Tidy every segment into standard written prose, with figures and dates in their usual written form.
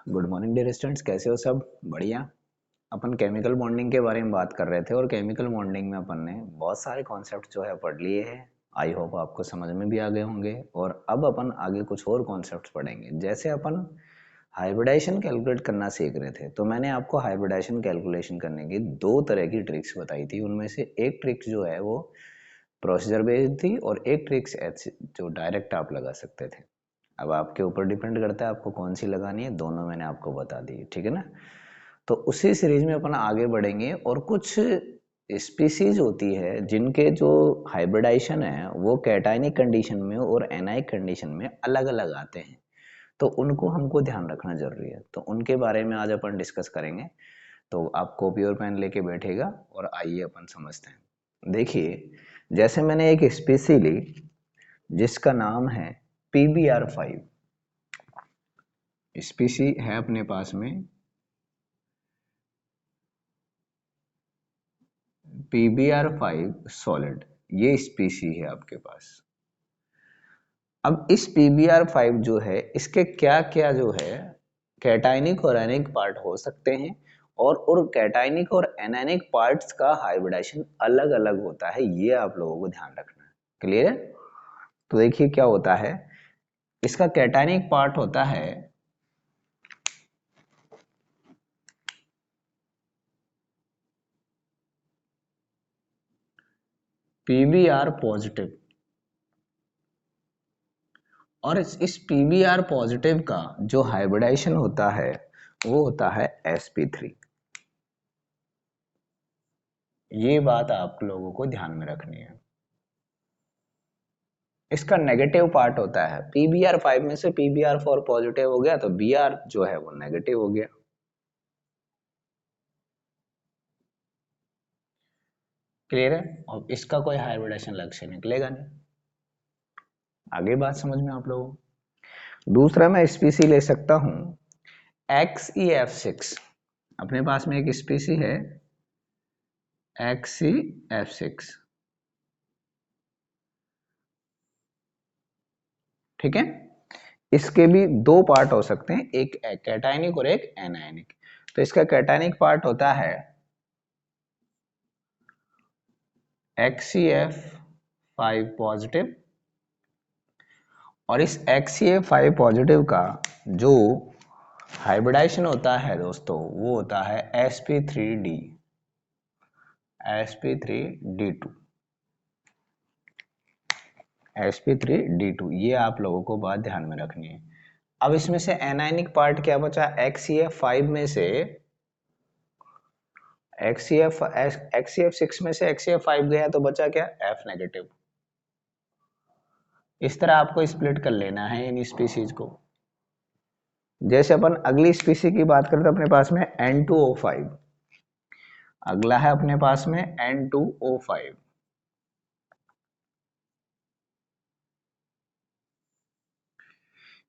Good morning dear students, कैसे हो? सब बढ़िया। अपन केमिकल बॉन्डिंग के बारे में बात कर रहे थे और केमिकल बॉन्डिंग में अपन ने बहुत सारे कॉन्सेप्ट जो है पढ़ लिए हैं। आई होप आपको समझ में भी आ गए होंगे। और अब अपन आगे कुछ और कॉन्सेप्ट्स पढ़ेंगे। जैसे अपन हाइब्रिडाइजेशन कैलकुलेट करना सीख रहे थे, तो मैंने आपको हाइब्रिडाइजेशन कैलकुलेशन करने की दो तरह की ट्रिक्स बताई थी। उनमें से एक ट्रिक्स जो है वो प्रोसीजर बेस्ड थी और एक ट्रिक्स जो डायरेक्ट आप लगा सकते थे। अब आपके ऊपर डिपेंड करता है आपको कौन सी लगानी है। दोनों मैंने आपको बता दी, ठीक है ना। तो उसी सीरीज में अपन आगे बढ़ेंगे और कुछ स्पीसीज होती है जिनके जो हाइब्रिडाइजेशन है वो कैटायनिक कंडीशन में और एनाइक कंडीशन में अलग अलग आते हैं। तो उनको हमको ध्यान रखना जरूरी है। तो उनके बारे में आज अपन डिस्कस करेंगे। तो आप कॉपी और पेन लेके बैठेगा और आइए अपन समझते हैं। देखिए, जैसे मैंने एक स्पीसी ली जिसका नाम है PBr5। स्पीसी है अपने पास में PBr5 सॉलिड, ये स्पीसी है आपके पास। अब इस PBr5 जो है इसके क्या क्या जो है कैटायनिक और एनायनिक पार्ट हो सकते हैं और कैटायनिक और एनायनिक पार्ट्स का हाइब्रिडाइजेशन अलग अलग होता है। ये आप लोगों को ध्यान रखना है। क्लियर है? तो देखिए क्या होता है। इसका कैटायनिक पार्ट होता है PBr पॉजिटिव और इस PBr पॉजिटिव का जो हाइब्रिडाइजेशन होता है वो होता है sp3। ये बात आप लोगों को ध्यान में रखनी है। इसका नेगेटिव पार्ट होता है PBr5 में से PBr4 पॉजिटिव हो गया तो Br जो है वो नेगेटिव हो गया। क्लियर है? और इसका कोई हाइब्रिडेशन लक्ष्य निकलेगा नहीं। आगे बात समझ में आप लोगों को। दूसरा मैं स्पीसी ले सकता हूं XeF6। अपने पास में एक स्पीसी है XeF6, ठीक है। इसके भी दो पार्ट हो सकते हैं, एक कैटायनिक और एक एनायनिक। तो इसका कैटायनिक पार्ट होता है XeF5 पॉजिटिव और इस XeF5 पॉजिटिव का जो हाइब्रिडाइजेशन होता है दोस्तों वो होता है sp3d, sp3d2, sp3d2। ये आप लोगों को बात ध्यान में रखनी है। अब इसमें से एनायनिक पार्ट क्या बचा? XeF5 में से XeF6 में से XeF5 गया तो बचा क्या? F negative. इस तरह आपको स्प्लिट कर लेना है इन स्पीसीज को। जैसे अपन अगली स्पीसी की बात करें तो अपने पास में N2O5। अगला है अपने पास में N2O5।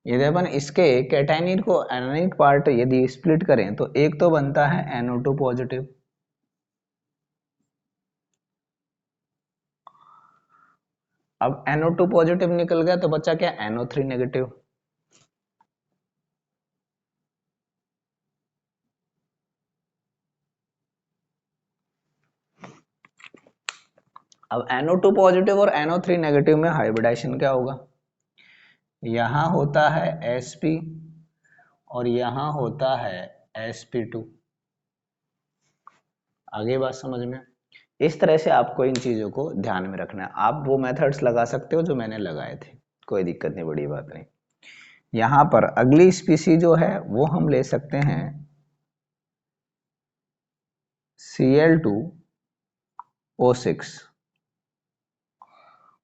यदि अपन इसके कैटायनिक को एनायनिक पार्ट यदि स्प्लिट करें तो एक तो बनता है NO2 पॉजिटिव। अब NO2 पॉजिटिव निकल गया तो बचा क्या? NO3 negative. अब NO2 पॉजिटिव और NO3 नेगेटिव में हाइब्रिडाइजेशन क्या होगा? यहां होता है sp और यहां होता है sp2। आगे बात समझ में। इस तरह से आपको इन चीजों को ध्यान में रखना है। आप वो मेथड्स लगा सकते हो जो मैंने लगाए थे, कोई दिक्कत नहीं, बड़ी बात नहीं। यहां पर अगली स्पीसी जो है वो हम ले सकते हैं Cl2O6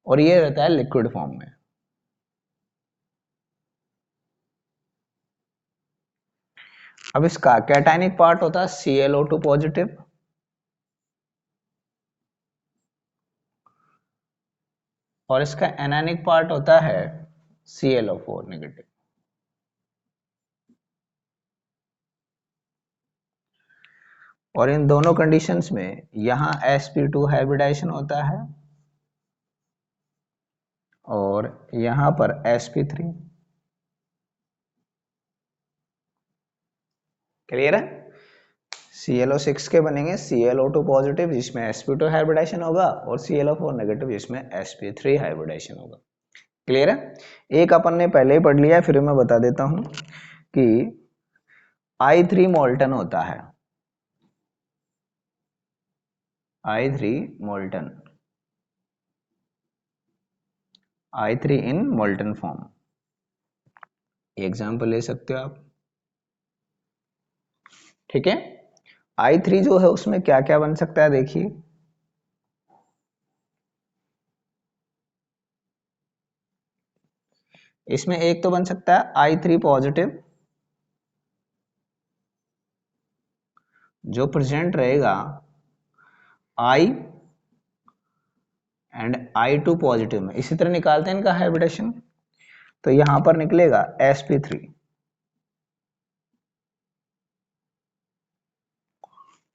और ये रहता है लिक्विड फॉर्म में। अब इसका कैटायनिक पार्ट होता है ClO2 पॉजिटिव और इसका एनायनिक पार्ट होता है ClO4 नेगेटिव। और इन दोनों कंडीशंस में यहां sp2 हाइब्रिडाइजेशन होता है और यहां पर sp3। क्लियर है? ClO6 के बनेंगे ClO2 पॉजिटिव जिसमें sp2 हाइब्रिडाइजेशन होगा और ClO4 नेगेटिव जिसमें sp3 हाइब्रिडाइजेशन होगा। क्लियर है? एक अपन ने पहले ही पढ़ लिया है, फिर मैं बता देता हूं कि I3 मोल्टन होता है, I3 मोल्टन, I3 इन मोल्टन फॉर्म। एग्जाम्पल ले सकते हो आप, ठीक है। I3 जो है उसमें क्या क्या बन सकता है देखिए, इसमें एक तो बन सकता है I3 पॉजिटिव जो प्रेजेंट रहेगा I एंड I2 पॉजिटिव में। इसी तरह निकालते हैं इनका हाइब्रिडेशन, तो यहां पर निकलेगा sp3,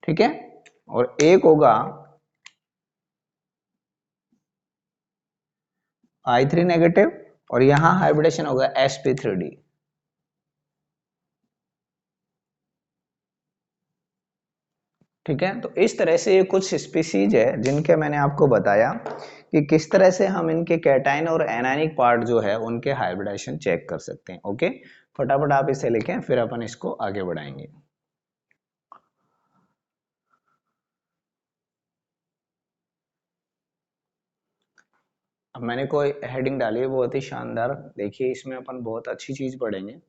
ठीक है। और एक होगा I3 नेगेटिव और यहां हाइब्रिडेशन होगा sp3d। ठीक है, तो इस तरह से ये कुछ स्पीसीज है जिनके मैंने आपको बताया कि किस तरह से हम इनके कैटाइन और एनायनिक पार्ट जो है उनके हाइब्रिडाइजेशन चेक कर सकते हैं। ओके, फटाफट आप इसे लिखें फिर अपन इसको आगे बढ़ाएंगे। अब मैंने कोई हेडिंग डाली है बहुत ही शानदार, देखिए इसमें अपन बहुत अच्छी चीज पढ़ेंगे।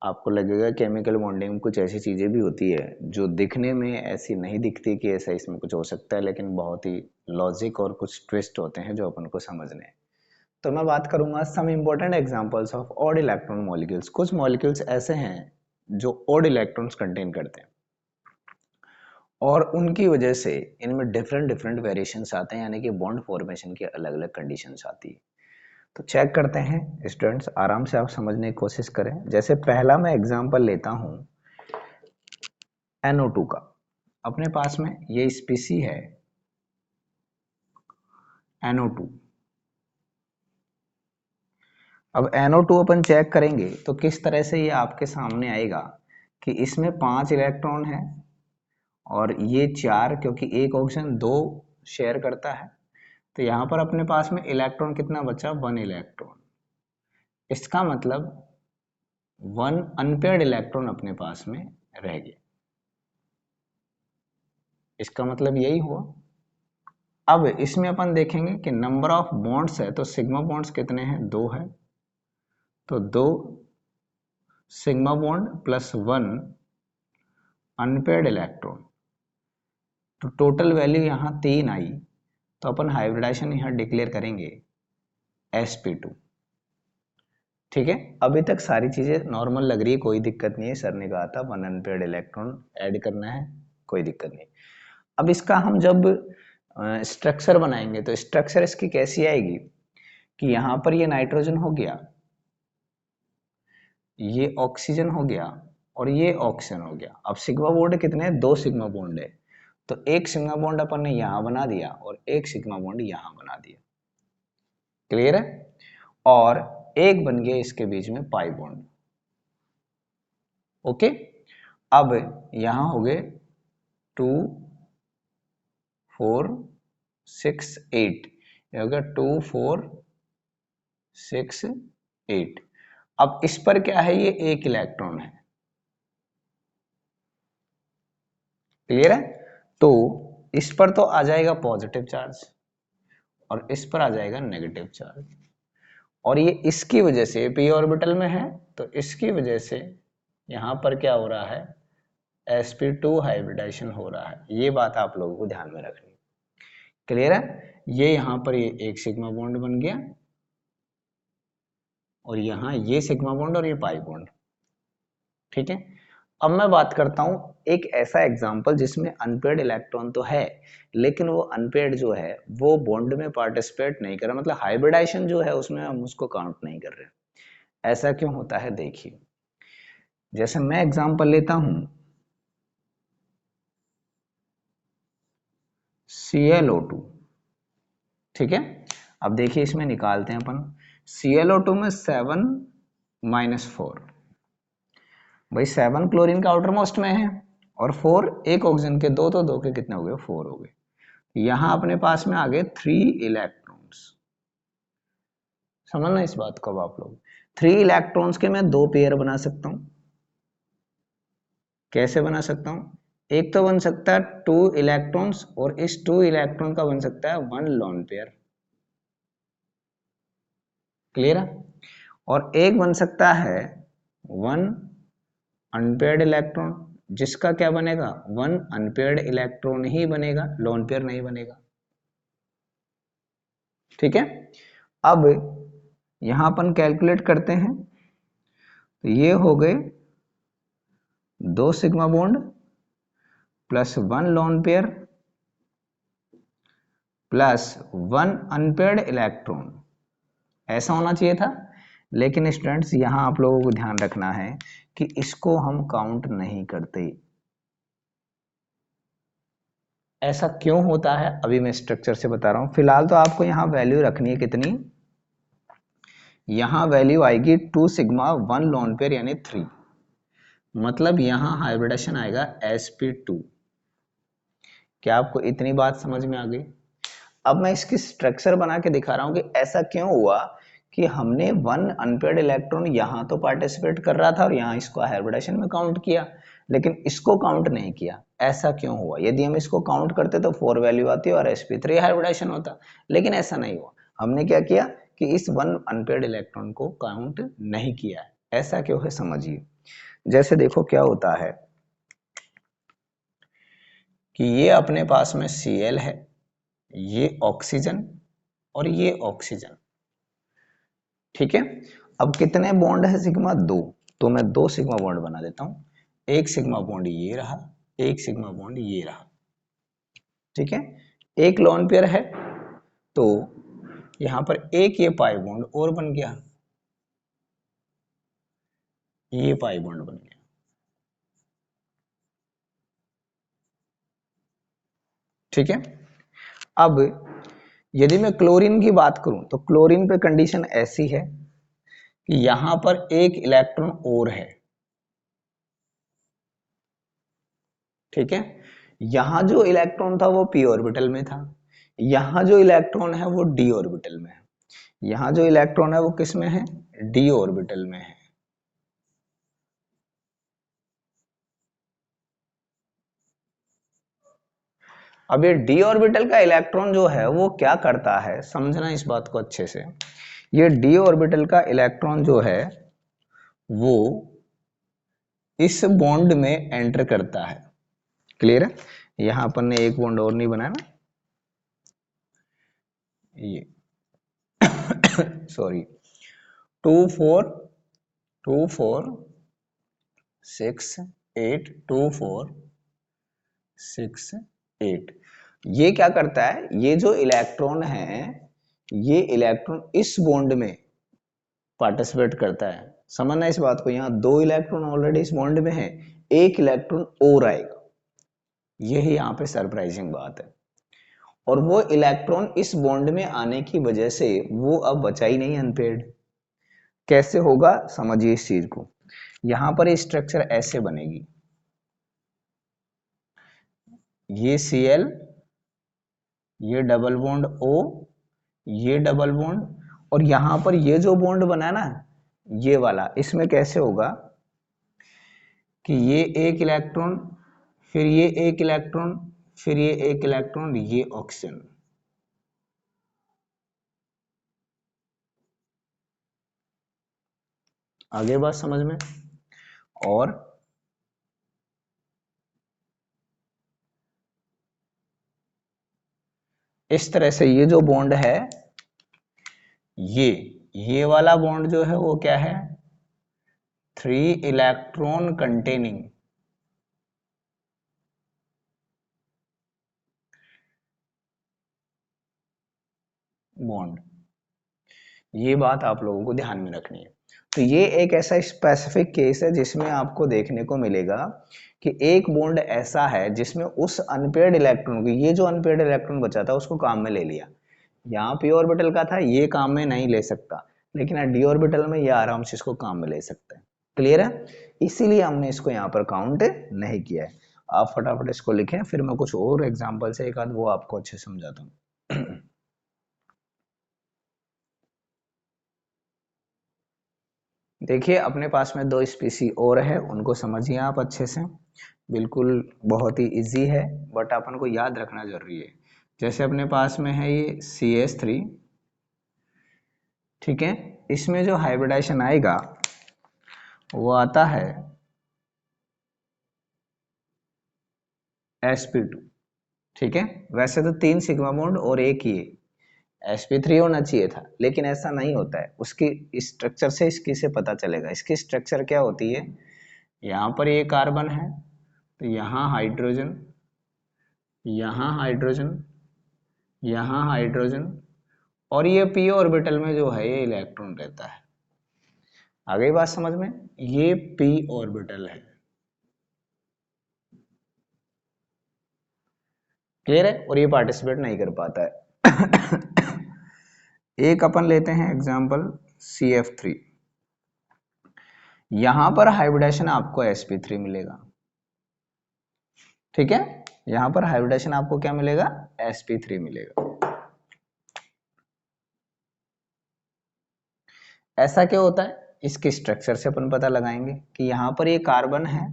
आपको लगेगा केमिकल बॉन्डिंग में कुछ ऐसी चीजें भी होती है जो दिखने में ऐसी नहीं दिखती कि ऐसा इसमें कुछ हो सकता है, लेकिन बहुत ही लॉजिक और कुछ ट्विस्ट होते हैं जो अपन को समझने हैं। तो मैं बात करूंगा some important examples of odd electron molecules. कुछ मॉलिक्यूल्स ऐसे हैं जो ऑड इलेक्ट्रॉन्स कंटेन करते हैं और उनकी वजह से इनमें डिफरेंट डिफरेंट वेरिएशंस आते हैं, यानी कि बॉन्ड फॉर्मेशन की अलग अलग कंडीशंस आती है। तो चेक करते हैं स्टूडेंट्स, आराम से आप समझने की कोशिश करें। जैसे पहला मैं एग्जांपल लेता हूं NO2 का। अपने पास में ये स्पीसी है NO2। अब NO2 अपन चेक करेंगे तो किस तरह से ये आपके सामने आएगा कि इसमें 5 इलेक्ट्रॉन है और ये 4, क्योंकि एक ऑक्सीजन 2 शेयर करता है, तो यहां पर अपने पास में इलेक्ट्रॉन कितना बचा, 1 इलेक्ट्रॉन। इसका मतलब 1 अनपेयर्ड इलेक्ट्रॉन अपने पास में रह गया, इसका मतलब यही हुआ। अब इसमें अपन देखेंगे कि नंबर ऑफ बॉन्ड्स है, तो सिग्मा बॉन्ड्स कितने हैं, 2 है, तो 2 sigma bond plus 1 unpaired electron, तो टोटल वैल्यू यहाँ 3 आई। तो अपन हाइब्रिडाइजेशन यहाँ डिक्लेयर करेंगे sp2। ठीक है, अभी तक सारी चीजें नॉर्मल लग रही है, कोई दिक्कत नहीं है। सर ने कहा था 1 अनपेयर्ड इलेक्ट्रॉन ऐड करना है, कोई दिक्कत नहीं। अब इसका हम जब स्ट्रक्चर बनाएंगे तो स्ट्रक्चर इसकी कैसी आएगी कि यहाँ पर ये नाइट्रोजन हो गया, ये ऑक्सीजन हो गया और ये ऑक्सीजन हो गया। अब सिग्मा बॉन्ड कितने हैं, 2 सिग्मा बॉन्ड है, तो एक सिग्मा बॉन्ड अपन ने यहां बना दिया और एक सिग्मा बॉन्ड यहां बना दिया। क्लियर है? और एक बन गया इसके बीच में पाई बॉन्ड। ओके, अब यहां हो गए 2 4 6 8, हो गया 2 4 6 8। अब इस पर क्या है, ये एक इलेक्ट्रॉन है। क्लियर है? तो इस पर तो आ जाएगा पॉजिटिव चार्ज और इस पर आ जाएगा नेगेटिव चार्ज, और ये इसकी वजह से p ऑर्बिटल में है, तो इसकी वजह से यहां पर क्या हो रहा है, sp2 हाइब्रिडाइजेशन हो रहा है। ये बात आप लोगों को ध्यान में रखनी। क्लियर है? ये यहां पर ये एक सिग्मा बॉन्ड बन गया और यहां ये सिग्मा बॉन्ड और ये पाई बॉन्ड। ठीक है, अब मैं बात करता हूं एक ऐसा एग्जांपल जिसमें अनपेयर्ड इलेक्ट्रॉन तो है, लेकिन वो अनपेयर्ड जो है वो बॉन्ड में पार्टिसिपेट नहीं कर रहा, मतलब हाइब्रिडाइजेशन जो है उसमें हम उसको काउंट नहीं कर रहे। ऐसा क्यों होता है देखिए, जैसे मैं एग्जांपल लेता हूं ClO2। ठीक है, अब देखिए इसमें निकालते हैं अपन। ClO2 में 7 - 4, भाई 7 क्लोरीन का आउटर मोस्ट में है और 4 एक ऑक्सीजन के, दो तो दो के कितने हो गए, 4 हो गए। यहां अपने पास में आ गए 3 इलेक्ट्रॉन्स। समझना इस बात को अब आप लोग, 3 इलेक्ट्रॉन्स के मैं 2 पेयर बना सकता हूं। कैसे बना सकता हूं? एक तो बन सकता है 2 इलेक्ट्रॉन्स और इस 2 इलेक्ट्रॉन का बन सकता है 1 लोन पेयर। क्लियर है? और एक बन सकता है 1 अनपेयर्ड इलेक्ट्रॉन, जिसका क्या बनेगा, 1 अनपेयर्ड इलेक्ट्रॉन ही बनेगा, लोन पेयर नहीं बनेगा। ठीक है, अब यहां अपन कैलकुलेट करते हैं। तो ये हो गए 2 sigma bond plus 1 lone pair plus 1 unpaired electron. ऐसा होना चाहिए था, लेकिन स्टूडेंट्स यहां आप लोगों को ध्यान रखना है कि इसको हम काउंट नहीं करते। ऐसा क्यों होता है अभी मैं स्ट्रक्चर से बता रहा हूं। फिलहाल तो आपको यहां वैल्यू रखनी है कितनी, यहां वैल्यू आएगी 2 सिग्मा 1 लोन पेयर यानी 3, मतलब यहां हाइब्रिडेशन आएगा sp2। क्या आपको इतनी बात समझ में आ गई? अब मैं इसकी स्ट्रक्चर बना के दिखा रहा हूं कि ऐसा क्यों हुआ कि हमने 1 अनपेयर्ड इलेक्ट्रॉन यहां तो पार्टिसिपेट कर रहा था और यहां इसको हाइब्रिडेशन में काउंट किया, लेकिन इसको काउंट नहीं किया। ऐसा क्यों हुआ? यदि हम इसको काउंट करते तो 4 वैल्यू आती और sp3 हाइब्रिडेशन होता, लेकिन ऐसा नहीं हुआ। हमने क्या किया कि इस 1 अनपेयर्ड इलेक्ट्रॉन को काउंट नहीं किया। ऐसा क्यों है समझिए। जैसे देखो क्या होता है कि ये अपने पास में Cl है, ये ऑक्सीजन और ये ऑक्सीजन। ठीक है, अब कितने बॉन्ड है सिग्मा, 2, तो मैं 2 सिग्मा बॉन्ड बना देता हूं। एक सिग्मा बॉन्ड ये रहा, एक सिग्मा बॉन्ड ये रहा। ठीक है, एक लोन पेयर है तो यहां पर एक ये पाई बॉन्ड और बन गया, ये पाई बॉन्ड बन गया। ठीक है, अब यदि मैं क्लोरीन की बात करूं तो क्लोरीन पे कंडीशन ऐसी है कि यहां पर एक इलेक्ट्रॉन और है। ठीक है, यहां जो इलेक्ट्रॉन था वो p ऑर्बिटल में था, यहां जो इलेक्ट्रॉन है वो d ऑर्बिटल में है। यहां जो इलेक्ट्रॉन है वो किस में है, d ऑर्बिटल में है। अब ये d ऑर्बिटल का इलेक्ट्रॉन जो है वो क्या करता है, समझना इस बात को अच्छे से। ये d ऑर्बिटल का इलेक्ट्रॉन जो है वो इस बॉन्ड में एंटर करता है। क्लियर है? यहां अपन ने एक बॉन्ड और नहीं बनाया ना, ये सॉरी, 2 4 2 4 6 8 2 4 6 8। ये क्या करता है, ये जो इलेक्ट्रॉन है ये इलेक्ट्रॉन इस बॉन्ड में पार्टिसिपेट करता है। समझना इस बात को, यहाँ 2 इलेक्ट्रॉन ऑलरेडी इस बॉन्ड में है, एक इलेक्ट्रॉन और आएगा। यही यहाँ पे सरप्राइजिंग बात है। और वो इलेक्ट्रॉन इस बॉन्ड में आने की वजह से वो अब बचा ही नहीं अनपेयर्ड। कैसे होगा समझिए इस चीज को। यहां पर स्ट्रक्चर ऐसे बनेगी, ये Cl, ये डबल बॉन्ड O, ये डबल बॉन्ड, और यहां पर ये जो बॉन्ड बना है ना ये वाला, इसमें कैसे होगा कि ये एक इलेक्ट्रॉन, फिर ये एक इलेक्ट्रॉन, फिर ये एक इलेक्ट्रॉन, ये ऑक्सीजन। आगे बात समझ में। और इस तरह से ये जो बॉन्ड है, ये वाला बॉन्ड जो है वो क्या है, 3 इलेक्ट्रॉन कंटेनिंग बॉन्ड। ये बात आप लोगों को ध्यान में रखनी है। तो ये एक ऐसा स्पेसिफिक केस है जिसमें आपको देखने को मिलेगा कि एक बॉन्ड ऐसा है जिसमें उस अनपेयर्ड इलेक्ट्रॉन को, ये जो अनपेयर्ड इलेक्ट्रॉन बचा था उसको काम में ले लिया। यहाँ p ऑर्बिटल का था, ये काम में नहीं ले सकता, लेकिन d ऑर्बिटल में ये आराम से इसको काम में ले सकते हैं। क्लियर है, इसीलिए हमने इसको यहाँ पर काउंट नहीं किया है। आप फटाफट इसको लिखें, फिर मैं कुछ और एग्जांपल से एक आध वो आपको अच्छे समझाता हूँ। देखिए अपने पास में दो स्पीसी और है, उनको समझिए आप अच्छे से, बिल्कुल बहुत ही इजी है, बट अपन को याद रखना जरूरी है। जैसे अपने पास में है ये CH3, ठीक है, इसमें जो हाइब्रिडाइजेशन आएगा वो आता है sp2, ठीक है। वैसे तो 3 सिग्मा बॉन्ड और एक ही sp3 होना चाहिए था, लेकिन ऐसा नहीं होता है। उसकी स्ट्रक्चर से इसकी से पता चलेगा। इसकी स्ट्रक्चर क्या होती है, यहाँ पर ये कार्बन है तो यहाँ हाइड्रोजन, यहाँ हाइड्रोजन, यहाँ हाइड्रोजन, और ये p ऑर्बिटल में जो है ये इलेक्ट्रॉन रहता है। आ गई बात समझ में, ये p ऑर्बिटल है, क्लियर है, और ये पार्टिसिपेट नहीं कर पाता है। एक अपन लेते हैं एग्जांपल CF3, यहां पर हाइब्रिडेशन आपको sp3 मिलेगा, ठीक है, यहां पर हाइब्रिडेशन आपको क्या मिलेगा, sp3 मिलेगा। ऐसा क्यों होता है, इसके स्ट्रक्चर से अपन पता लगाएंगे कि यहां पर ये कार्बन है,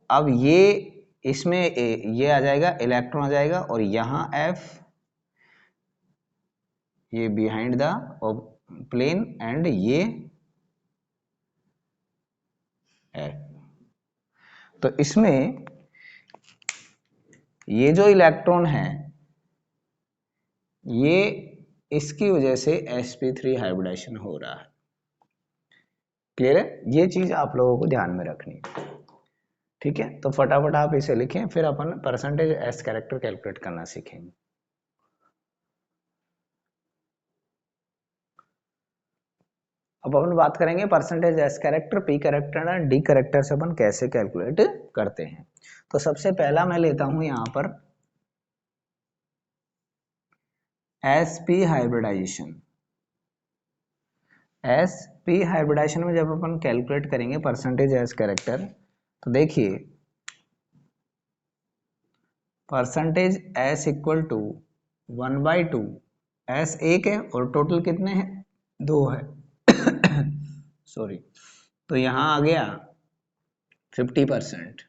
अब ये इसमें ये आ जाएगा, इलेक्ट्रॉन आ जाएगा, और यहाँ F, ये बिहाइंड द प्लेन, एंड ये F। तो इसमें ये जो इलेक्ट्रॉन है ये इसकी वजह से sp3 हाइब्रिडेशन हो रहा है, क्लियर है, ये चीज आप लोगों को ध्यान में रखनी है, ठीक है। तो फटाफट आप इसे लिखें, फिर अपन परसेंटेज एस कैरेक्टर कैलकुलेट करना सीखेंगे। अब अपन बात करेंगे percentage S character, P character और डी कैरेक्टर से अपन कैसे कैलकुलेट करते हैं। तो सबसे पहला मैं लेता हूं यहां पर sp हाइब्रिडाइजेशन। sp हाइब्रिडाइजेशन में जब अपन कैलकुलेट करेंगे परसेंटेज एस कैरेक्टर, तो देखिए percentage S equal to 1/2, S एक है और टोटल कितने हैं, 2 है। सॉरी, तो यहां आ गया 50%।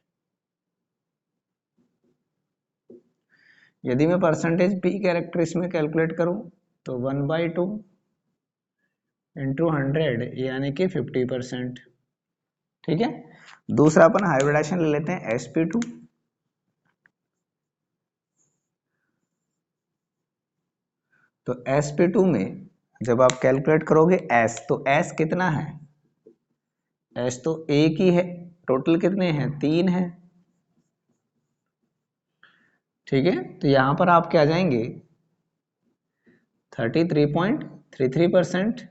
यदि मैं परसेंटेज पी कैरेक्टर इसमें कैलकुलेट करूं तो 1/2 इंटू 100 यानी कि 50%, ठीक है। दूसरा अपन हाइब्रिडाइजेशन ले लेते हैं sp2, तो sp2 में जब आप कैलकुलेट करोगे s, तो s कितना है, s तो एक ही है, टोटल कितने हैं, 3 है, ठीक है। तो यहां पर आप क्या जाएंगे 33.33%,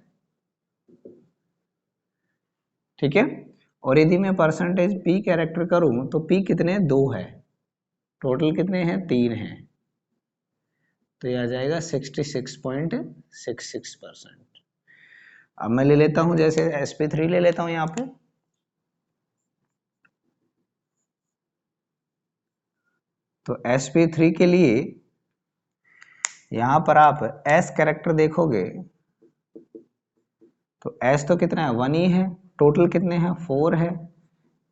ठीक है। और यदि मैं परसेंटेज पी कैरेक्टर करूं तो पी कितने, 2 है, टोटल कितने हैं, 3 हैं, तो यह आ जाएगा 66.66%। अब मैं ले लेता हूं जैसे sp3 ले लेता हूं यहाँ पे, तो sp3 के लिए यहां पर आप s कैरेक्टर देखोगे तो s तो कितना है, 1 ही है, टोटल कितने हैं, 4 है,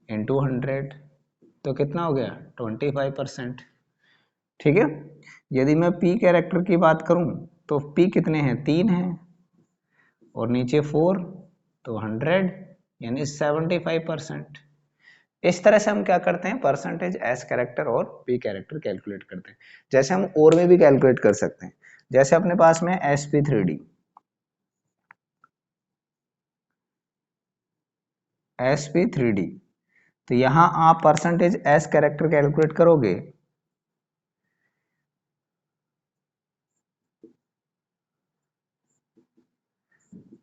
इंटू 100 तो कितना हो गया, 25%, ठीक है। यदि मैं p कैरेक्टर की बात करूं तो p कितने हैं, 3 हैं, और नीचे 4 तो 100 यानी 75%। इस तरह से हम क्या करते हैं, परसेंटेज एस कैरेक्टर और पी कैरेक्टर कैलकुलेट करते हैं। जैसे हम और में भी कैलकुलेट कर सकते हैं, जैसे अपने पास में sp3d, sp3d, तो यहां आप परसेंटेज एस कैरेक्टर कैलकुलेट करोगे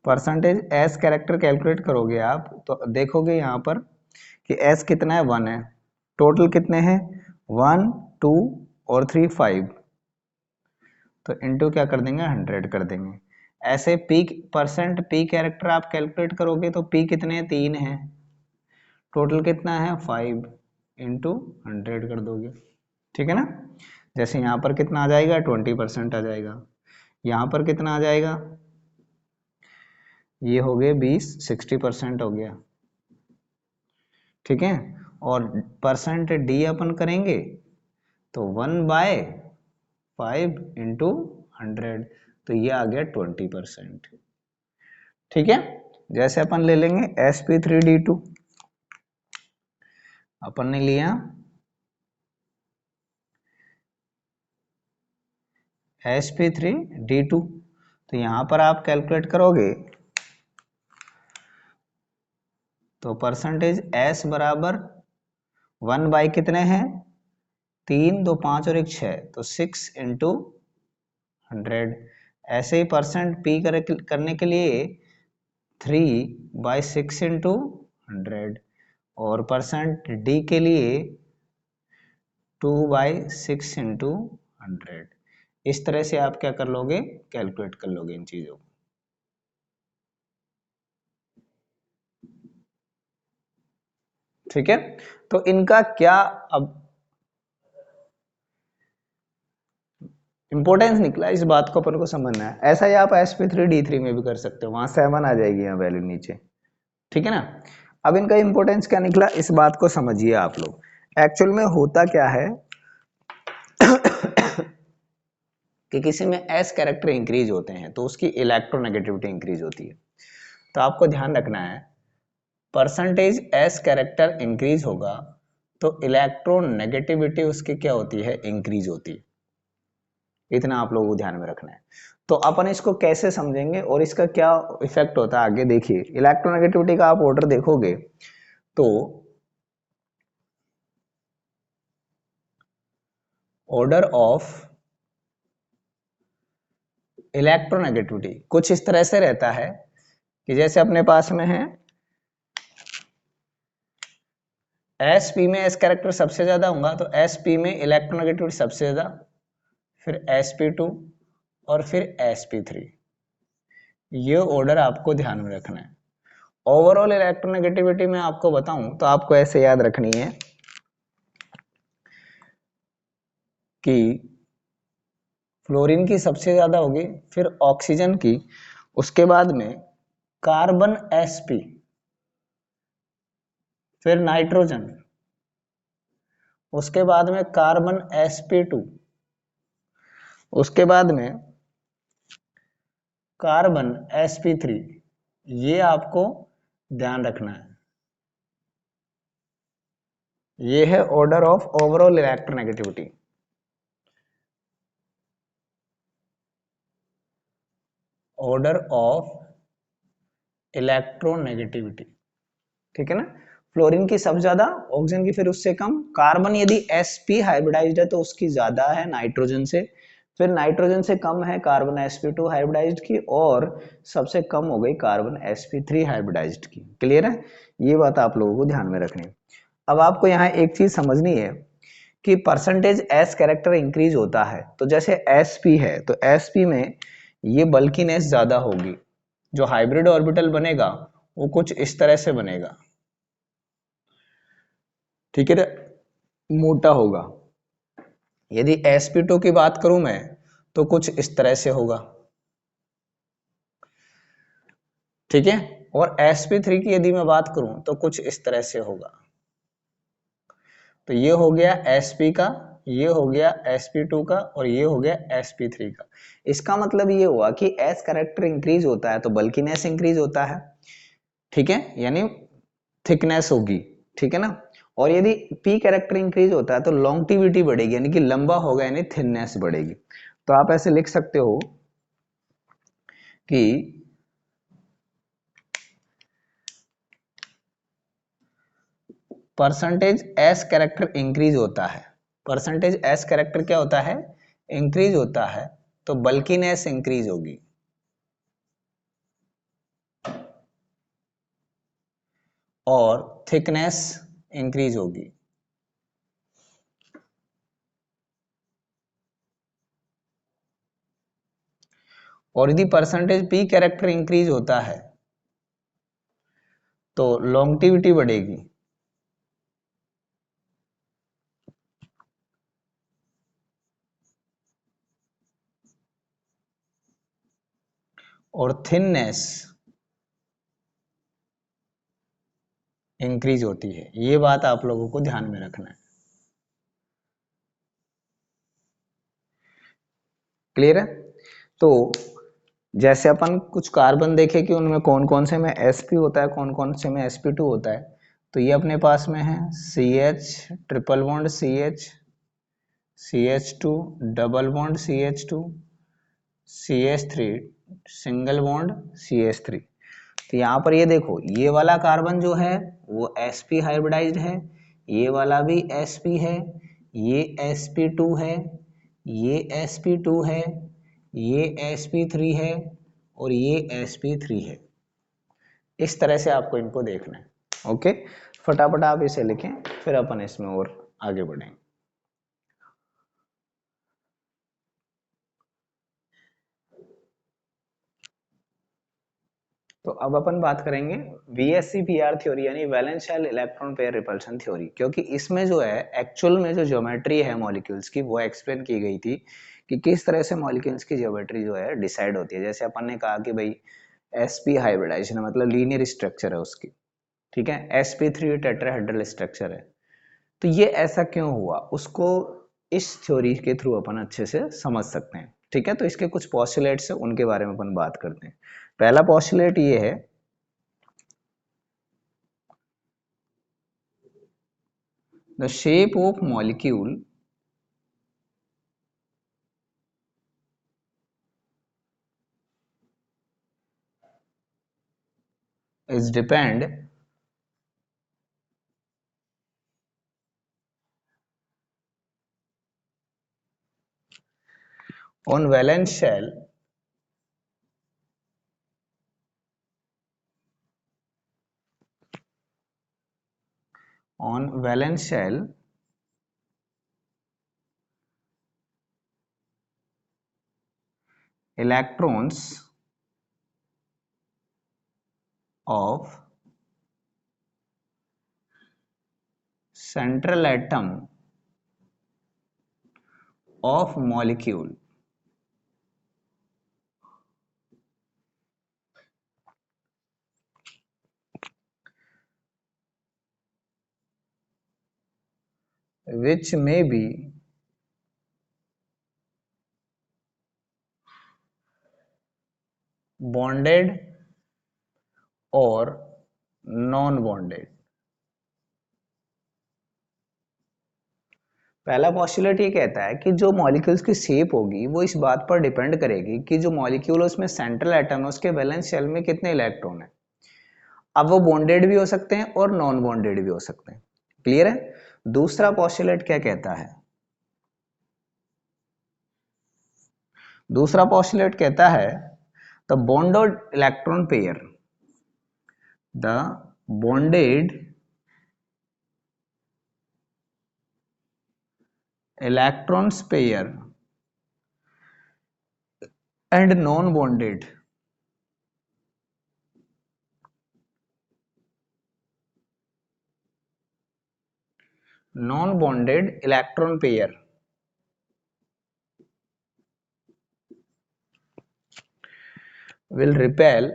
परसेंटेज एस कैरेक्टर कैलकुलेट करोगे आप तो देखोगे यहां पर कि एस कितना है, 1 है, टोटल कितने हैं, 1 2 और 3 5, तो इनटू क्या कर देंगे, 100 कर देंगे। ऐसे पी परसेंट पी कैरेक्टर आप कैलकुलेट करोगे तो पी कितने हैं, 3 हैं, टोटल कितना है 5 इंटू 100 कर दोगे, ठीक है ना। जैसे यहाँ पर कितना आ जाएगा 20% आ जाएगा, यहाँ पर कितना आ जाएगा, ये हो गए 20, 60% हो गया, ठीक है। और परसेंट डी अपन करेंगे तो 1/5 इंटू 100, तो ये आ गया 20%, ठीक है। जैसे अपन ले लेंगे sp3d2, अपन ने लिया sp3d2, तो यहां पर आप कैलकुलेट करोगे तो परसेंटेज s बराबर 1 बाई कितने हैं 3, 2 5 और 1 6, तो 6 इंटू 100। ऐसे ही परसेंट p करने के लिए 3/6 इंटू 100, और परसेंट डी के लिए 2/6 इंटू 100। इस तरह से आप क्या कर लोगे, कैलकुलेट कर लोगे इन चीजों को, ठीक है। तो इनका क्या अब इंपॉर्टेंस निकला, इस बात को अपन को समझना है। ऐसा ही आप sp3d3 में भी कर सकते हो, वहां 7 आ जाएगी यहाँ वैल्यू नीचे, ठीक है ना। अब इनका इंपॉर्टेंस क्या निकला, इस बात को समझिए आप लोग। एक्चुअल में होता क्या है कि किसी में s कैरेक्टर इंक्रीज होते हैं तो उसकी इलेक्ट्रोनेगेटिविटी इंक्रीज होती है। तो आपको ध्यान रखना है, परसेंटेज s कैरेक्टर इंक्रीज होगा तो इलेक्ट्रोनेगेटिविटी उसकी क्या होती है, इंक्रीज होती है। इतना आप लोगों को ध्यान में रखना है। तो अपन इसको कैसे समझेंगे और इसका क्या इफेक्ट होता है आगे देखिए। इलेक्ट्रोनेगेटिविटी का आप ऑर्डर देखोगे तो ऑर्डर ऑफ इलेक्ट्रोनेगेटिविटी कुछ इस तरह से रहता है कि जैसे अपने पास में है एस पी में एस कैरेक्टर सबसे ज्यादा होगा तो एस पी में इलेक्ट्रोनेगेटिविटी सबसे ज्यादा, फिर sp2 और फिर sp3। ये ऑर्डर आपको ध्यान में रखना है। ओवरऑल इलेक्ट्रोनेगेटिविटी में आपको बताऊं तो आपको ऐसे याद रखनी है कि फ्लोरीन की सबसे ज्यादा होगी, फिर ऑक्सीजन की, उसके बाद में कार्बन sp, फिर नाइट्रोजन, उसके बाद में कार्बन sp2, उसके बाद में कार्बन sp3। ये आपको ध्यान रखना है। ये है order of overall electronegativity. Order of electronegativity, ठीक है ना। फ्लोरीन की सबसे ज्यादा, ऑक्सीजन की फिर उससे कम, कार्बन यदि sp हाइब्रिडाइज्ड है तो उसकी ज्यादा है नाइट्रोजन से, फिर नाइट्रोजन से कम है कार्बन sp2 हाइब्रिडाइज्ड की, और सबसे कम हो गई कार्बन sp3 हाइब्रिडाइज्ड की। क्लियर है, ये बात आप लोगों को ध्यान में रखनी है। अब आपको यहाँ एक चीज समझनी है कि परसेंटेज s कैरेक्टर इंक्रीज होता है तो जैसे sp है तो sp में ये बल्कीनेस ज्यादा होगी, जो हाइब्रिड ऑर्बिटल बनेगा वो कुछ इस तरह से बनेगा, ठीक है, मोटा होगा। यदि sp2 की बात करूं मैं तो कुछ इस तरह से होगा, ठीक है। और sp3 की यदि मैं बात करूं तो कुछ इस तरह से होगा। तो ये हो गया sp का, ये हो गया sp2 का, और ये हो गया sp3 का। इसका मतलब ये हुआ कि s कैरेक्टर इंक्रीज होता है तो बल्कीनेस इंक्रीज होता है, ठीक है, यानी थिकनेस होगी, ठीक है ना। और यदि p कैरेक्टर इंक्रीज होता है तो लॉन्गिविटी बढ़ेगी, यानी कि लंबा होगा, यानी थिननेस बढ़ेगी। तो आप ऐसे लिख सकते हो कि परसेंटेज s कैरेक्टर इंक्रीज होता है, परसेंटेज s कैरेक्टर क्या होता है, इंक्रीज होता है, तो बल्कीनेस इंक्रीज होगी, और थिकनेस इंक्रीज होगी। और यदि परसेंटेज p कैरेक्टर इंक्रीज होता है तो लॉन्गिविटी बढ़ेगी, और थिननेस इंक्रीज होती है। ये बात आप लोगों को ध्यान में रखना है। क्लियर है? तो जैसे अपन कुछ कार्बन देखे कि उनमें कौन कौन से में sp होता है, कौन कौन से में sp2 होता है। तो ये अपने पास में है CH triple bond CH, CH2 double bond CH2, CH3 single bond CH3। तो यहाँ पर ये देखो, ये वाला कार्बन जो है वो sp हाइब्रिडाइज्ड है, ये वाला भी sp है, ये sp2 है, ये sp2 है, ये sp3 है और ये sp3 है। इस तरह से आपको इनको देखना है। ओके, फटाफट आप इसे लिखें, फिर अपन इसमें और आगे बढ़ेंगे। तो अब अपन बात करेंगे VSEPR थ्योरी यानी valence shell electron pair repulsion theory, क्योंकि इसमें जो है एक्चुअल में जो ज्योमेट्री है मॉलिक्यूल्स की वो एक्सप्लेन की गई थी कि किस तरह से मॉलिक्यूल्स की ज्योमेट्री जो है डिसाइड होती है। जैसे अपन ने कहा कि भाई sp हाइब्रिडाइजेशन मतलब लीनियर स्ट्रक्चर है उसकी, ठीक है, sp3 टेट्राहेड्रल स्ट्रक्चर है। तो ये ऐसा क्यों हुआ उसको इस थ्योरी के थ्रू अपन अच्छे से समझ सकते हैं। ठीक है, तो इसके कुछ पॉस्टुलेट्स है उनके बारे में अपन बात करते हैं। पहला पॉस्टुलेट ये है, the shape of molecule is depend on valence shell on valence shell electrons of central atom of molecule which may be bonded or non bonded। पहला पॉस्टुलेट ये कहता है कि जो मॉलिक्यूल्स की शेप होगी वो इस बात पर डिपेंड करेगी कि जो मॉलिक्यूल है उसमें सेंट्रल एटम है उसके वैलेंस शेल में कितने इलेक्ट्रॉन है। अब वो बॉन्डेड भी हो सकते हैं और नॉन बॉन्डेड भी हो सकते हैं। क्लियर है? दूसरा पॉस्टुलेट क्या कहता है? दूसरा पॉस्टुलेट कहता है the bonded electron pair, the bonded electrons pair and non-bonded non-bonded electron pair will repel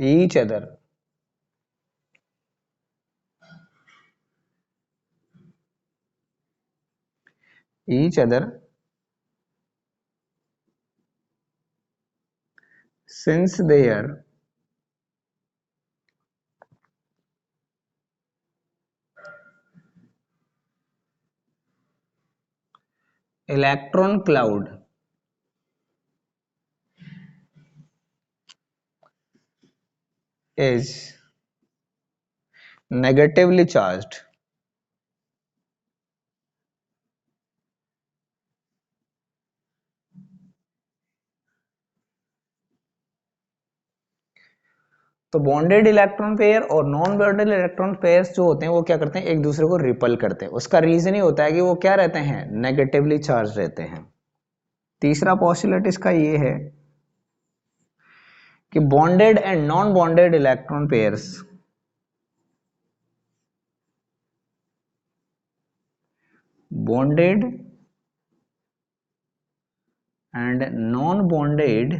each other since their electron cloud is negatively charged। तो बॉन्डेड इलेक्ट्रॉन पेयर और नॉन बॉन्डेड इलेक्ट्रॉन पेयर्स जो होते हैं वो क्या करते हैं, एक दूसरे को रिपल करते हैं। उसका रीजन ही होता है कि वो क्या रहते हैं, नेगेटिवली चार्ज रहते हैं। तीसरा पॉस्टुलेट इसका ये है कि bonded and non bonded electron pairs bonded and non-bonded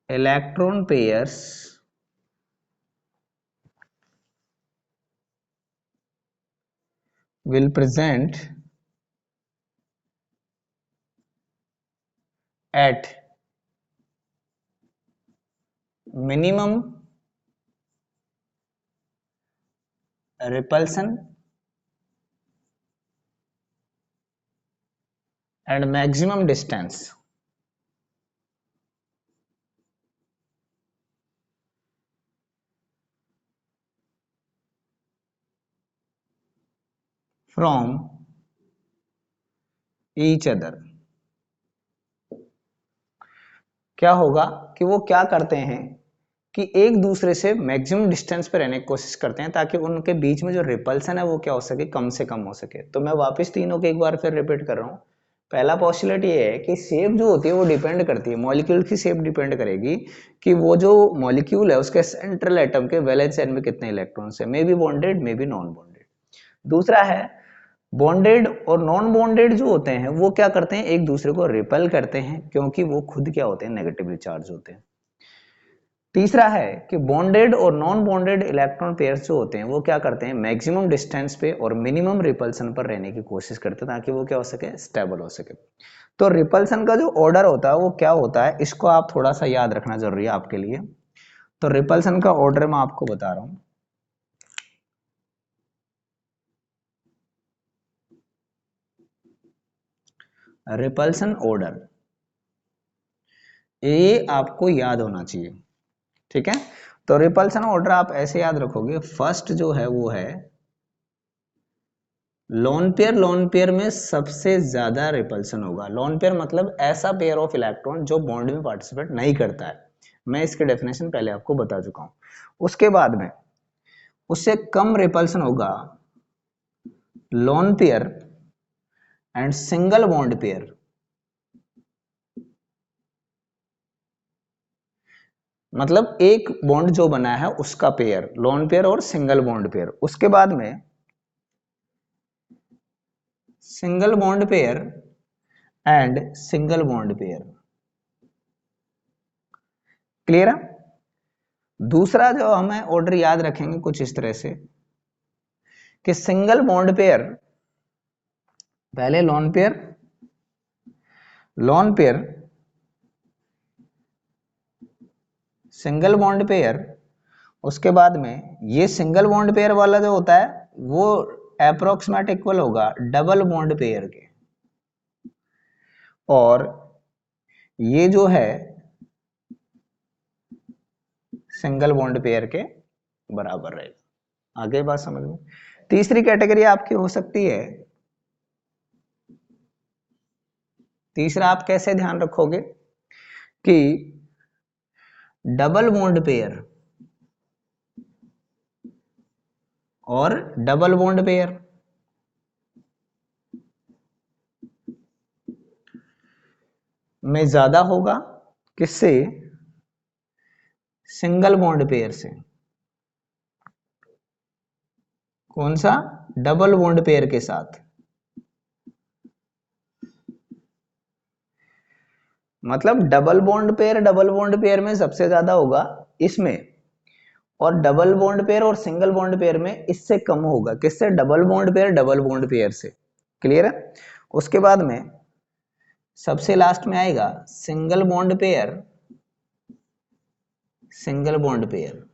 electron pairs will present at minimum repulsion and maximum distance from each other। क्या होगा कि वो क्या करते हैं कि एक दूसरे से मैक्सिमम डिस्टेंस पे रहने की कोशिश करते हैं ताकि उनके बीच में जो रिपल्सन है वो क्या हो सके, कम से कम हो सके। तो मैं वापस तीनों के एक बार फिर रिपीट कर रहा हूँ। पहला पॉस्टुलेट ये है कि शेप जो होती है वो डिपेंड करती है, मॉलिक्यूल की शेप डिपेंड करेगी कि वो जो मॉलिक्यूल है उसके सेंट्रल एटम के वैलेंस एंड में कितने इलेक्ट्रॉन्स है, may be bonded may be non bonded. दूसरा है बॉन्डेड और नॉन बॉन्डेड जो होते हैं वो क्या करते हैं, एक दूसरे को रिपेल करते हैं क्योंकि वो खुद क्या होते हैं, नेगेटिवली चार्ज होते हैं। तीसरा है कि बॉन्डेड और नॉन बॉन्डेड इलेक्ट्रॉन पेयर्स जो होते हैं वो क्या करते हैं, मैक्सिमम डिस्टेंस पे और मिनिमम रिपल्सन पर रहने की कोशिश करते हैं ताकि वो क्या हो सके, स्टेबल हो सके। तो रिपल्सन का जो ऑर्डर होता है वो क्या होता है, इसको आप थोड़ा सा याद रखना जरूरी है आपके लिए। तो रिपल्सन का ऑर्डर मैं आपको बता रहा हूं। रिपल्सन ऑर्डर ये आपको याद होना चाहिए, ठीक है। तो रिपल्सन ऑर्डर आप ऐसे याद रखोगे, फर्स्ट जो है वो है लोन पेयर। लोन पेयर में सबसे ज्यादा रिपल्सन होगा। लोन पेयर मतलब ऐसा पेयर ऑफ इलेक्ट्रॉन जो बॉन्ड में पार्टिसिपेट नहीं करता है। मैं इसके डेफिनेशन पहले आपको बता चुका हूं। उसके बाद में उससे कम रिपल्सन होगा lone pair and single bond pair. मतलब एक बॉन्ड जो बना है उसका पेयर, लोन पेयर और सिंगल बॉन्ड पेयर। उसके बाद में single bond pair and single bond pair. Clear है। दूसरा जो हमें ऑर्डर याद रखेंगे कुछ इस तरह से कि सिंगल बॉन्ड पेयर, पहले lone pair, lone pair, single bond pair. उसके बाद में ये सिंगल बॉन्ड पेयर वाला जो होता है वो अप्रोक्सीमेट इक्वल होगा डबल बॉन्ड पेयर के, और ये जो है सिंगल बॉन्ड पेयर के बराबर रहेगा। आगे बात समझ में। तीसरी कैटेगरी आपकी हो सकती है, तीसरा आप कैसे ध्यान रखोगे कि डबल बॉन्ड पेयर और डबल बॉन्ड पेयर में ज्यादा होगा किससे, सिंगल बॉन्ड पेयर से। कौन सा, डबल बॉन्ड पेयर के साथ। मतलब डबल बॉन्ड पेयर में सबसे ज्यादा होगा इसमें, और डबल बॉन्ड पेयर और सिंगल बॉन्ड पेयर में इससे कम होगा किससे, डबल बॉन्ड पेयर से। क्लियर है। उसके बाद में सबसे लास्ट में आएगा single bond pair, single bond pair.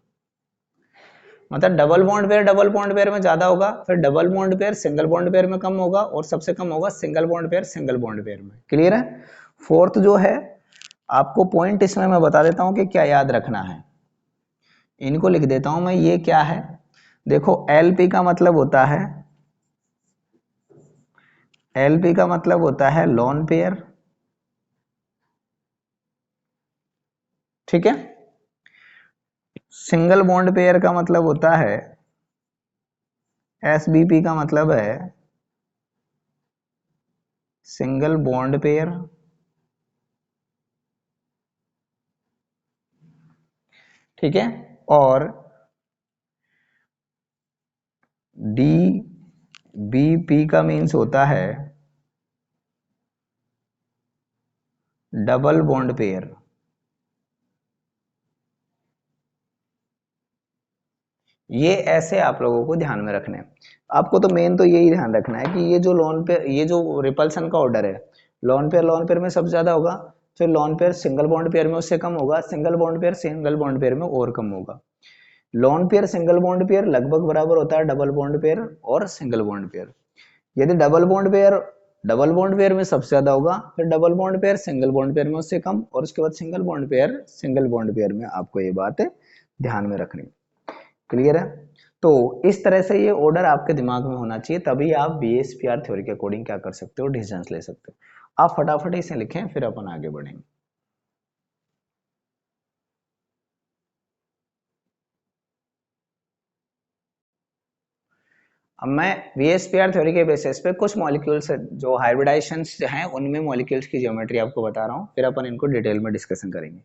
मतलब डबल बॉन्ड पेयर में ज्यादा होगा, फिर double bond pair single bond pair में कम होगा, और सबसे कम होगा single bond pair single bond pair में। क्लियर है। फोर्थ जो है आपको पॉइंट इसमें मैं बता देता हूं कि क्या याद रखना है। इनको लिख देता हूं मैं, ये क्या है, देखो एलपी का मतलब होता है, एलपी का मतलब होता है लोन पेयर, ठीक है। सिंगल बॉन्ड पेयर का मतलब होता है, एसबीपी का मतलब है सिंगल बॉन्ड पेयर, ठीक है। और डी बीपी का मीन्स होता है डबल बॉन्ड पेयर, ये ऐसे आप लोगों को ध्यान में रखना है। आपको तो मेन तो यही ध्यान रखना है कि ये जो लोन पेयर, ये जो रिपल्सन का ऑर्डर है, लोन पेयर में सबसे ज्यादा होगा, फिर lone pair single bond pair में उससे कम होगा, सिंगल बॉन्ड पेयर में और कम होगा। Lone pair single bond pair लगभग बराबर होता है डबल बॉन्ड पेयर और सिंगल बॉन्ड पेयर। यदि डबल बॉन्ड पेयर में सबसे ज्यादा होगा, फिर double bond pair single bond pair में उससे कम, और उसके बाद सिंगल बॉन्ड पेयर में आपको ये बात ध्यान में रखनी। क्लियर है? तो इस तरह से ये ऑर्डर आपके दिमाग में होना चाहिए, तभी आप बीएसपीआर थ्योरी के अकॉर्डिंग क्या कर सकते हो, डिसीजंस ले सकते हो। आप फटाफट इसे लिखें, फिर अपन आगे बढ़ेंगे। अब मैं वीएसपीआर थ्योरी के बेसिस पे कुछ मॉलिक्यूल्स जो हाइब्रिडाइजेशंस हैं उनमें मॉलिक्यूल्स की ज्योमेट्री आपको बता रहा हूँ, फिर अपन इनको डिटेल में डिस्कशन करेंगे।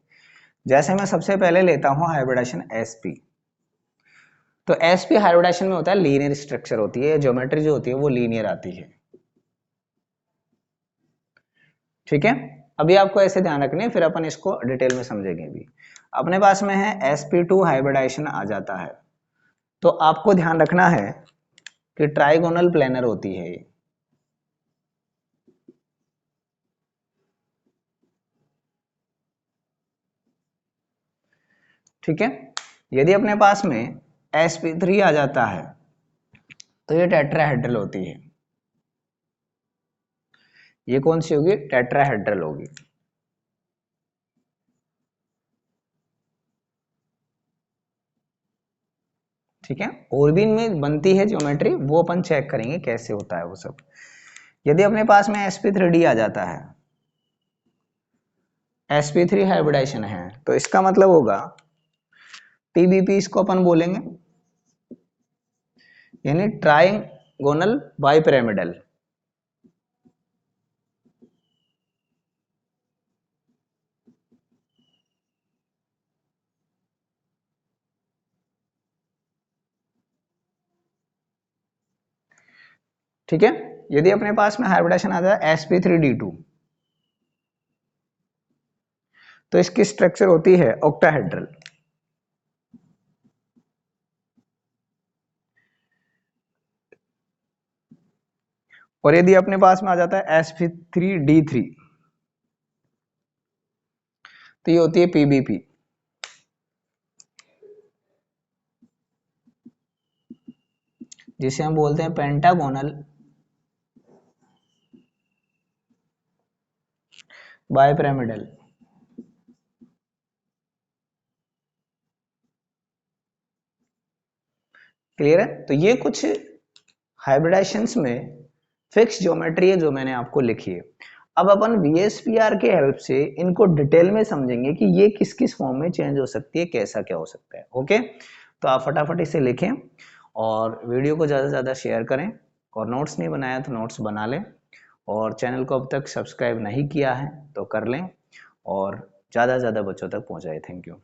जैसे मैं सबसे पहले लेता हूँ हाइब्रिडाइजेशन एसपी। तो एसपी हाइब्रिडाइजेशन में होता है लीनियर स्ट्रक्चर होती है, ज्योमेट्री जो होती है वो लीनियर आती है। ठीक है, अभी आपको ऐसे ध्यान रखने है, फिर अपन इसको डिटेल में समझेंगे भी। अपने पास में है sp2 हाइब्रिडाइजेशन आ जाता है, तो आपको ध्यान रखना है कि ट्राइगोनल प्लेनर होती है ये। ठीक है, यदि अपने पास में sp3 आ जाता है तो ये टेट्राहेड्रल होती है। ये कौन सी होगी? टेट्राहेड्रल होगी। ठीक है, और भी इनमें बनती है ज्योमेट्री, वो अपन चेक करेंगे कैसे होता है वो सब। यदि अपने पास में sp3d आ जाता है, sp3 हाइब्रिडाइजेशन है, तो इसका मतलब होगा TBP इसको अपन बोलेंगे, यानी ट्राइगोनल बाइपिरामिडल। ठीक है, यदि अपने पास में हाइब्रिडेशन आ जाए sp3d2, तो इसकी स्ट्रक्चर होती है ऑक्टाहेड्रल। और यदि अपने पास में आ जाता है sp3d3, तो ये होती है pbp। जिसे हम बोलते हैं पेंटागोनल बाइपिरामिडल। क्लियर है? तो ये कुछ हाइब्रिडाइजेशंस में फिक्स ज्योमेट्री है जो मैंने आपको लिखी है। अब अपन वीएसपीआर के हेल्प से इनको डिटेल में समझेंगे कि ये किस किस फॉर्म में चेंज हो सकती है, कैसा क्या हो सकता है। ओके, तो आप फटाफट इसे लिखें और वीडियो को ज़्यादा से ज़्यादा शेयर करें, और नोट्स नहीं बनाया तो नोट्स बना लें, और चैनल को अब तक सब्सक्राइब नहीं किया है तो कर लें, और ज़्यादा से ज़्यादा बच्चों तक पहुँचाएं। Thank you.